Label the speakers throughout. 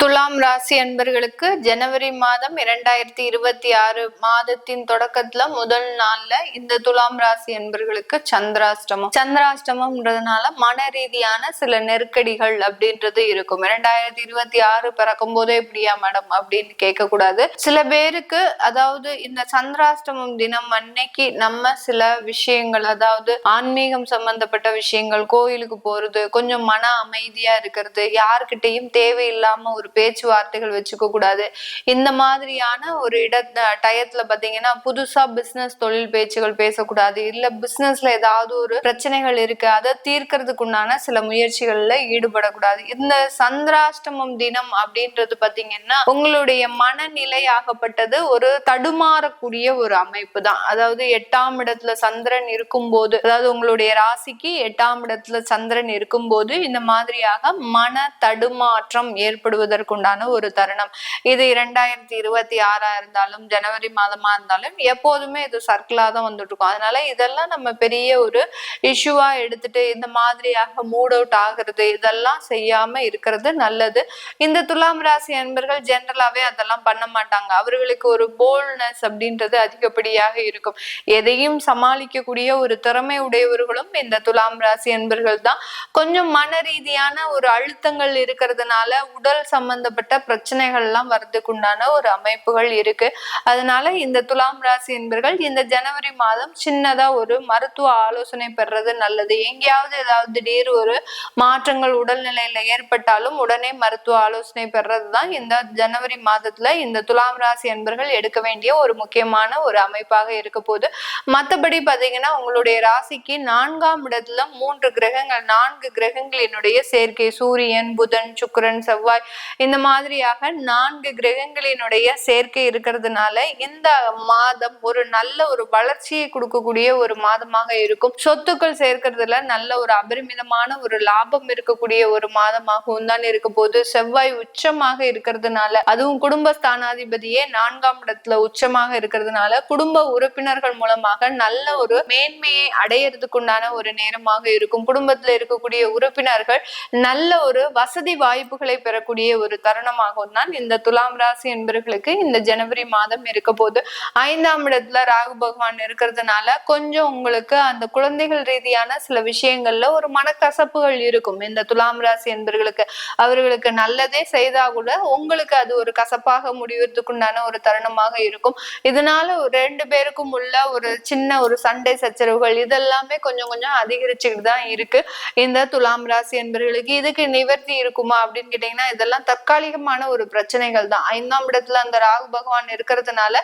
Speaker 1: துலாம் ராசி அன்பர்களுக்கு ஜனவரி மாதம் 2026 மாதத்தின் தொடக்கத்துல முதல் நாள்ல இந்த துலாம் ராசி அன்பர்களுக்கு சந்திராஷ்டமம்ன்றதுனால மன ரீதியான சில நெருக்கடிகள் அப்படின்றது இருக்கும். 2026 பிறக்கும் போதே எப்படியா மேடம் அப்படின்னு கேட்க கூடாது. சில பேருக்கு அதாவது இந்த சந்திராஷ்டமம் தினம் அன்னைக்கு நம்ம சில விஷயங்கள், அதாவது ஆன்மீகம் சம்பந்தப்பட்ட விஷயங்கள், கோயிலுக்கு போறது, கொஞ்சம் மன அமைதியா இருக்கிறது, யாருக்கிட்டையும் தேவையில்லாம ஒரு பேச்சுவார்த்தைகள் வச்சுக்க கூடாது. இந்த மாதிரியான ஒரு டயத்துல பாத்தீங்கன்னா புதுசா பிசினஸ் தொழில் பேச்சுகள் பேசக்கூடாது. இல்ல பிசினஸ்ல ஏதாவது ஒரு பிரச்சனைகள் இருக்கு, அதை தீர்க்கறதுக்குண்டான சில முயற்சிகள்ல ஈடுபடக்கூடாது. இந்த சந்திராஷ்டமம் தினம் அப்படின்றது பாத்தீங்கன்னா உங்களுடைய மனநிலை ஆகப்பட்டது ஒரு தடுமாறக்கூடிய ஒரு அமைப்பு தான். அதாவது 8ஆம் இடத்துல சந்திரன் இருக்கும்போது, அதாவது உங்களுடைய ராசிக்கு 8ஆம் இடத்துல சந்திரன் இருக்கும்போது இந்த மாதிரியாக மன தடுமாற்றம் ஏற்படுவதற்குண்டான ஒரு தருணம். இது 2026 இருந்தாலும் ஜனவரி மாதமா இருந்தாலும் எப்போதுமே இது சர்க்கிளா தான் வந்துட்டு இருக்கும். அதனால இதெல்லாம் நம்ம பெரிய ஒரு இஷ்யூவா எடுத்துட்டு இந்த மாதிரியாக மூட் அவுட் ஆகுறது இதெல்லாம் செய்யாம இருக்கிறது நல்லது. இந்த துலாம் ராசி அன்பர்கள் ஜெனரலாவே அதெல்லாம் பண்ண மாட்டாங்க. அவர்களுக்கு ஒரு போல்ட்னஸ் அப்படின்றது அதிகப்படியாக இருக்கும். எதையும் சமாளிக்கக்கூடிய ஒரு திறமை உடையவர்களும் இந்த துலாம் ராசி அன்பர்கள் தான். கொஞ்சம் மன ரீதியான ஒரு அழுத்தங்கள் இருக்கிறதுனால உடல் சம்பந்தப்பட்ட பிரச்சனைகள் எல்லாம் வரதுக்குண்டான ஒரு அமைப்புகள் இருக்கு. அதனால இந்த துலாம் ராசி என்பர்கள் இந்த ஜனவரி மாதம் சின்னதா ஒரு மருத்துவ ஆலோசனை பெறது நல்லது. எங்கேயாவது ஏதாவது திடீர் ஒரு மாற்றங்கள் உடல்நிலையில ஏற்பட்டாலும் உடனே மருத்துவ ஆலோசனை பெறதுதான் இந்த ஜனவரி மாதத்துல இந்த துலாம் ராசி என்பர்கள் எடுக்க வேண்டிய ஒரு முக்கியமான ஒரு அமைப்பாக இருக்க போகுது. மற்றபடி பாத்தீங்கன்னா உங்களுடைய ராசிக்கு 4ஆம் இடத்துல 3 கிரகங்கள், 4 கிரகங்களினுடைய சேர்க்கை, சூரியன், புதன், சுக்கிரன், செவ்வாய், இந்த மாதிரியாக 4 கிரகங்களினுடைய சேர்க்கை இருக்கிறதுனால இந்த மாதம் ஒரு நல்ல ஒரு வளர்ச்சியை கொடுக்கக்கூடிய ஒரு மாதமாக இருக்கும். சொத்துக்கள் சேர்க்கிறதுல நல்ல ஒரு அபரிமிதமான ஒரு லாபம் இருக்கக்கூடிய ஒரு மாதமாகவும் தான் இருக்க போது. செவ்வாய் உச்சமாக இருக்கிறதுனால, அதுவும் குடும்பஸ்தானாதிபதியே 4ஆம் இடத்துல உச்சமாக இருக்கிறதுனால குடும்ப உறுப்பினர்கள் மூலமாக நல்ல ஒரு மேன்மையை அடையறதுக்குண்டான ஒரு நேரமாக இருக்கும். குடும்பத்துல இருக்கக்கூடிய உறுப்பினர்கள் நல்ல ஒரு வசதி வாய்ப்புகளை பெறக்கூடிய ஒரு தருணமாகவும் தான் இந்த துலாம் ராசி என்பவர்களுக்கு இந்த ஜனவரி மாதம் இருக்க போது. 5ஆம் இடத்துல ராகு பகவான் இருக்கிறதுனால கொஞ்சம் உங்களுக்கு அந்த குழந்தைகள் ரீதியான சில விஷயங்கள்ல ஒரு மனக்கசப்புகள் இருக்கும். இந்த துலாம் ராசி என்பவர்களுக்கு அவர்களுக்கு நல்லதே செய்தா கூட உங்களுக்கு அது ஒரு கசப்பாக முடிவதற்குண்டான ஒரு தருணமாக இருக்கும். இதனால 2 பேருக்கும் உள்ள ஒரு சின்ன ஒரு சண்டை சச்சரவுகள் இதெல்லாமே கொஞ்சம் கொஞ்சம் அதிகரிச்சுக்கிட்டு தான் இருக்கு இந்த துலாம் ராசி என்பவர்களுக்கு. இதுக்கு நிவர்த்தி இருக்குமா அப்படின்னு கேட்டீங்கன்னா இதெல்லாம் தற்காலிகமான ஒரு பிரச்சனைகள் தான். 5ஆம் இடத்துல அந்த ராகு பகவான் இருக்கிறதுனால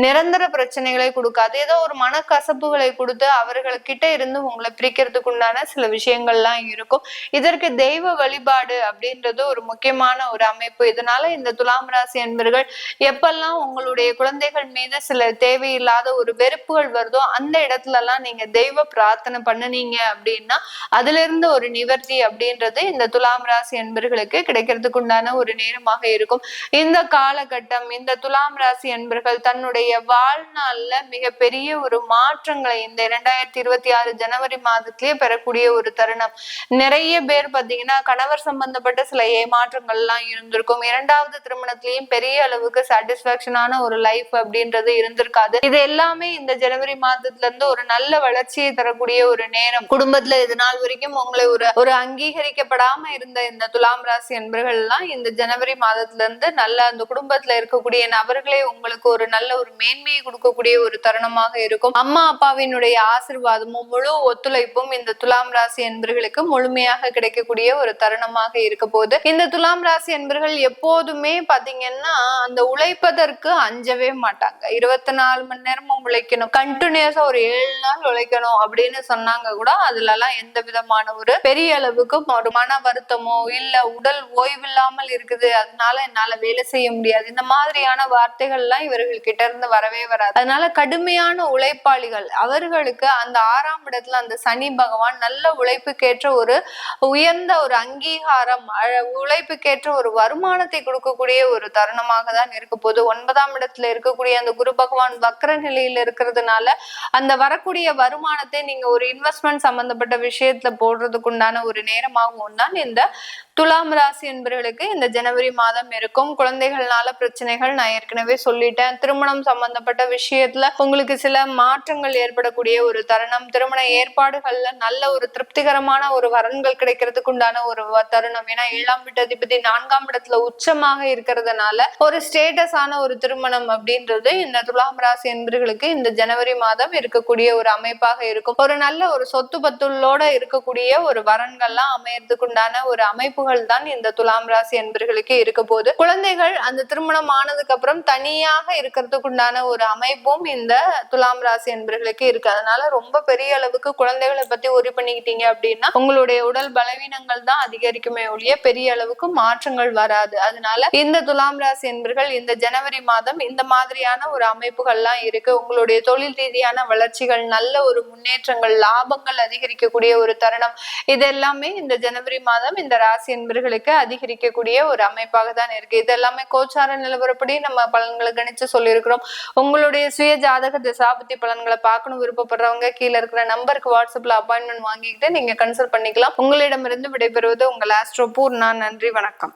Speaker 1: நிரந்தர பிரச்சனைகளை கொடுக்காது. ஏதோ ஒரு மனக்கசப்புகளை கொடுத்து அவர்கள்கிட்ட இருந்து உங்களை பிரிக்கிறதுக்கு உண்டான சில விஷயங்கள்லாம் இருக்கும். இதற்கு தெய்வ வழிபாடு அப்படின்றது ஒரு முக்கியமான ஒரு அமைப்பு. இதனால இந்த துலாம் ராசி என்பர்கள் எப்பெல்லாம் உங்களுடைய குழந்தைகள் மீது சில தேவையில்லாத ஒரு வெறுப்புகள் வருதோ அந்த இடத்துல எல்லாம் நீங்க தெய்வ பிரார்த்தனை பண்ணுனீங்க அப்படின்னா அதுல இருந்து ஒரு நிவர்த்தி அப்படின்றது இந்த துலாம் ராசி என்பர்களுக்கு கிடைக்கிறதுக்கு உண்டான ஒரு நேரமாக இருக்கும். இந்த காலகட்டம் இந்த துலாம் ராசி என்பர்கள் தன்னுடைய வாழ்நாள்ல மிகப்பெரிய ஒரு மாற்றங்களை இந்த 2026 ஜனவரி மாதத்திலேயே பெறக்கூடிய ஒரு தருணம். நிறைய பேர் பாத்தீங்கன்னா கணவர் சம்பந்தப்பட்ட சில ஏமாற்றங்கள் எல்லாம் இருந்திருக்கும். 2வது திருமணத்திலையும் பெரிய அளவுக்கு சாட்டிஸ்பாக்சனான ஒரு லைஃப் அப்படின்றது இருந்திருக்காது. இது எல்லாமே இந்த ஜனவரி மாதத்துல இருந்து ஒரு நல்ல வளர்ச்சியை தரக்கூடிய ஒரு நேரம். குடும்பத்துல இது நாள் வரைக்கும் உங்களை ஒரு அங்கீகரிக்கப்படாம இருந்த இந்த துலாம் ராசி என்பர்கள் எல்லாம் இந்த ஜனவரி மாதத்துல இருந்து நல்ல அந்த குடும்பத்துல இருக்கக்கூடிய நபர்களே உங்களுக்கு ஒரு நல்ல ஒரு மேன்மையை கொடுக்கக்கூடிய ஒரு தருணமாக இருக்கும். அம்மா அப்பாவினுடைய ஆசீர்வாதமும் முழு ஒத்துழைப்பும் இந்த துலாம் ராசி என்பர்களுக்கு முழுமையாக கிடைக்கக்கூடிய ஒரு தருணமாக இருக்க போது. இந்த துலாம் ராசி என்பர்கள் எப்போதுமே பாத்தீங்கன்னா அந்த உழைப்பதற்கு அஞ்சவே மாட்டாங்க. 24 மணி நேரமும் உழைக்கணும், கண்டினியூஸா ஒரு 7 நாள் உழைக்கணும் அப்படின்னு சொன்னாங்க கூட அதுல எல்லாம் எந்த விதமான ஒரு பெரிய அளவுக்கு ஒரு மன வருத்தமோ இல்ல உடல் ஓய்வில்லாமல் இருக்குது அதனால என்னால வேலை செய்ய முடியாது இந்த மாதிரியான வார்த்தைகள் எல்லாம் இவர்கள் கிட்ட இருந்து வரவே வராது. அதனால கடுமையான உழைப்பாளிகள் அவர்களுக்கு அந்த 6ஆம் இடத்துல அந்த சனி பகவான் நல்ல உழைப்புக்கேற்ற ஒரு உயர்ந்த ஒரு அங்கீகாரம், உழைப்புக்கேற்ற ஒரு வருமானத்தை கொடுக்கக்கூடிய ஒரு தருணமாக தான் இருக்க போது. 9ஆம் இடத்துல இருக்கக்கூடிய அந்த குரு பகவான் வக்ர நிலையில இருக்கிறதுனால அந்த வரக்கூடிய வருமானத்தை நீங்க ஒரு இன்வெஸ்ட்மெண்ட் சம்பந்தப்பட்ட விஷயத்துல போடுறதுக்கு உண்டான ஒரு நேரமாகவும் தான் இந்த துலாம் ராசி என்பவர்களுக்கு இந்த ஜனவரி மாதம் இருக்கும். குழந்தைகள்னால பிரச்சனைகள் நான் ஏற்கனவே சொல்லிட்டேன். திருமணம் சம்பந்தப்பட்ட விஷயத்துல உங்களுக்கு சில மாற்றங்கள் ஏற்படக்கூடிய ஒரு தருணம், திருமண ஏற்பாடுகள்ல நல்ல ஒரு திருப்திகரமான ஒரு வரன்கள் கிடைக்கிறதுக்கு உண்டான ஒரு தருணம். ஏன்னா 7ஆம் வீட்டதிபதி 4ஆம் இடத்துல உச்சமாக இருக்கிறதுனால ஒரு ஸ்டேட்டஸ் ஆன ஒரு திருமணம் அப்படின்றது இந்த துலாம் ராசி என்பர்களுக்கு இந்த ஜனவரி மாதம் இருக்கக்கூடிய ஒரு அமைப்பாக இருக்கும். ஒரு நல்ல ஒரு சொத்து பத்துள்ளோட இருக்கக்கூடிய ஒரு வரன்கள்லாம் அமையறதுக்கு உண்டான ஒரு அமைப்புகள் தான் இந்த துலாம் ராசி என்பர்களுக்கு இருக்க போது. குழந்தைகள் அந்த திருமணம் ஆனதுக்கு அப்புறம் தனியாக இருக்கிறதுக்கு உண்டான ஒரு அமைப்பும் இந்த துலாம் ராசி என்பர்களுக்கு இருக்கு. அதனால ரொம்ப பெரிய அளவுக்கு குழந்தைகளை பத்தி ஒரி பண்ணிக்கிட்டீங்க அப்படின்னா உங்களுடைய உடல் பலவீனங்கள் தான் அதிகரிக்குமே ஒழிய பெரிய அளவுக்கு மாற்றங்கள் வராது. அதனால இந்த துலாம் ராசி என்பர்கள் இந்த ஜனவரி மாதம் இந்த மாதிரியான ஒரு அமைப்புகள்லாம் இருக்கு. உங்களுடைய தொழில் ரீதியான வளர்ச்சிகள், நல்ல ஒரு முன்னேற்றங்கள், லாபங்கள் அதிகரிக்கக்கூடிய ஒரு தருணம், இதெல்லாமே இந்த ஜனவரி மாதம் இந்த ராசி என்பர்களுக்கு அதிகரிக்கக்கூடிய ஒரு அமைப்பாக தான் இருக்கு. இதெல்லாமே கோச்சார நிலவரப்படி நம்ம பலன்களை கணிச்சு சொல்லியிருக்கிறோம். உங்களுடைய சுய ஜாதக திசாபுத்தி பலன்களை பார்க்கணும் விருப்பப்படுறவங்க கீழே இருக்கிற நம்பருக்கு வாட்ஸ்அப்ல அப்பாயின்மெண்ட் வாங்கிக்கிட்டு நீங்க கன்சல்ட் பண்ணிக்கலாம். உங்களிடமிருந்து விடைபெறுவது உங்கள் ஆஸ்ட்ரோ பூர்ணா. நன்றி, வணக்கம்.